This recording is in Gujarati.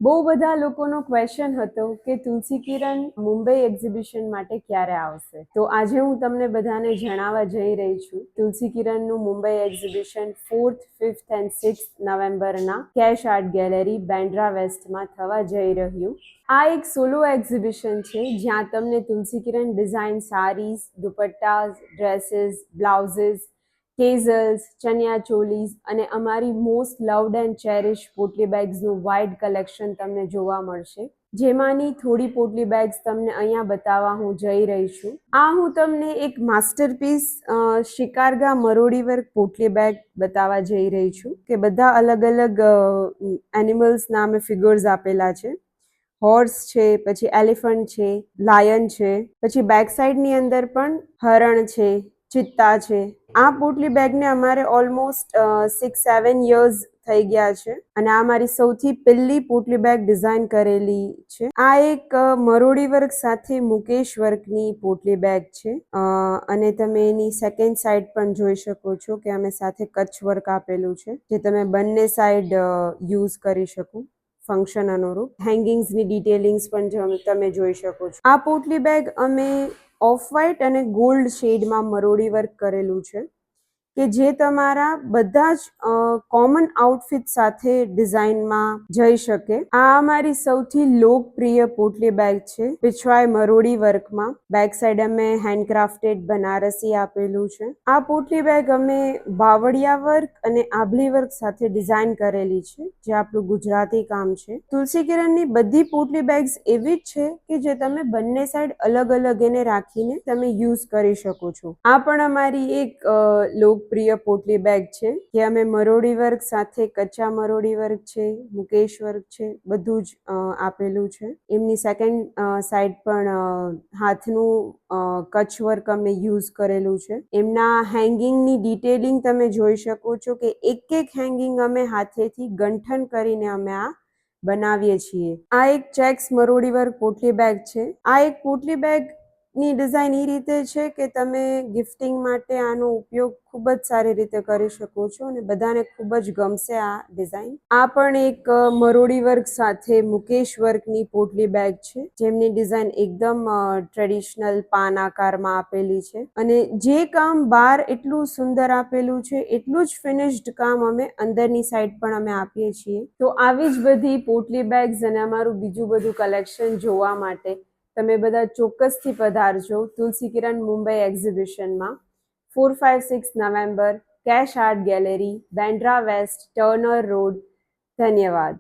બહુ બધા લોકોનો ક્વેશ્ચન હતો કે તુલસી કિરણ મુંબઈ એક્ઝિબિશન માટે ક્યારે આવશે. તો આજે હું તમને બધાને જણાવવા જઈ રહી છું તુલસી કિરણનું Mumbai exhibition 4th, 5th and 6th નવેમ્બરના કેશ આર્ટ ગેલેરી બેન્ડ્રા વેસ્ટમાં થવા જઈ રહ્યું. આ એક સોલો એક્ઝિબિશન છે જ્યાં તમને તુલસી કિરણ ડિઝાઇન સારીઝ, દુપટ્ટાસ, ડ્રેસીસ, બ્લાઉઝીસ, કેઝલ્સ, ચણિયા ચોલીઝ અને અમારી મોસ્ટ લવડ એન્ડ ચેરિશ પોટલી બેગ્સનું વાઇડ કલેક્શન તમને જોવા મળશે. જેમાંની થોડી પોટલી બેગ્સ તમને અહીંયા બતાવવા હું જઈ રહી છું. આ હું તમને એક માસ્ટરપીસ શિકારગા મરોડી વર્ક પોટલી બેગ બતાવવા જઈ રહી છું કે બધા અલગ અલગ એનિમલ્સના અમે ફિગર્સ આપેલા છે. હોર્સ છે, પછી એલિફન્ટ છે, લાયન છે, પછી બેક સાઈડની અંદર પણ હરણ છે, ચિત્તા છે. આ પોટલી બેગને અમારે ઓલમોસ્ટ 6-7 યર્સ થઈ ગયા છે અને આ મારી સૌથી પહેલી પોટલી બેગ ડિઝાઇન કરેલી છે. આ એક મરોડી વર્ક સાથે મુકેશ વર્કની પોટલી બેગ છે અને તમે એની સેકન્ડ સાઈડ પણ જોઈ શકો છો કે અમે સાથે કચ્છ વર્ક આપેલું છે જે તમે બંને સાઈડ યુઝ કરી શકો ફંક્શન અનુરૂપ. હેંગિંગ્સની ડિટેલિંગ્સ પણ તમે જોઈ શકો છો. આ પોટલી બેગ અમે ઓફ વ્હાઇટ અને ગોલ્ડ શેડમાં મરોડી વર્ક કરેલું છે કે જે તમારા બધા જ કોમન આઉટફિટ સાથે ડિઝાઇનમાં જઈ શકે. આ અમારી સૌથી લોકપ્રિય પોટલી બેગ છે પિછવાઈ મરોડી વર્કમાં. બેક સાઈડ અમે હેન્ડક્રાફ્ટેડ બનારસી આપેલું છે. આ પોટલી બેગ અમે બાવળિયા વર્ક અને આભલી વર્ક સાથે ડિઝાઇન કરેલી છે જે આપણું ગુજરાતી કામ છે. તુલસી કિરણની બધી પોટલી બેગ્સ એવી જ છે કે જે તમે બંને સાઈડ અલગ અલગ એને રાખીને તમે યુઝ કરી શકો છો. આ પણ અમારી એક લોકપ્રિય પોટલી બેગ છે કે અમે મરોડી વર્ક સાથે કચ્ચા મરોડી વર્ક છે, મુકેશ વર્ક છે, બધું જ આપેલું છે. એમની સેકન્ડ સાઈડ પણ હાથનું કચ્છ વર્ક અમે યુઝ કરેલું છે. એમના હેંગિંગની ડિટેલિંગ તમે જોઈ શકો છો કે એક એક હેંગિંગ અમે હાથેથી ગંઠન કરીને અમે આ બનાવીએ છીએ. આ એક ચેક્સ મરોડી વર્ક પોટલી બેગ છે. આ એક પોટલી બેગ ની ડિઝાઇન એ રીતે છે કે તમે ગિફ્ટિંગ માટે આનો ઉપયોગ ખૂબ જ સારી રીતે કરી શકો છો અને બધાને ખૂબ જ ગમશે આ ડિઝાઇન. આ પણ એક મરોડી વર્ક સાથે મુકેશ વર્કની પોટલી બેગ છે જેમની ડિઝાઇન એકદમ ટ્રેડિશનલ પાન આકારમાં આપેલી છે અને જે કામ બહાર એટલું સુંદર આપેલું છે એટલું જ ફિનિશ્ડ કામ અમે અંદરની સાઈડ પણ અમે આપીએ છીએ. તો આવી જ બધી પોટલી બેગ્સ અને અમારું બીજું બધું કલેક્શન જોવા માટે તમે બધા ચોક્કસથી પધારજો તુલસી કિરણ મુંબઈ એક્ઝિબિશનમાં 4, 5, 6 નવેમ્બર કેશ art gallery Bandra west Turner road. ધન્યવાદ.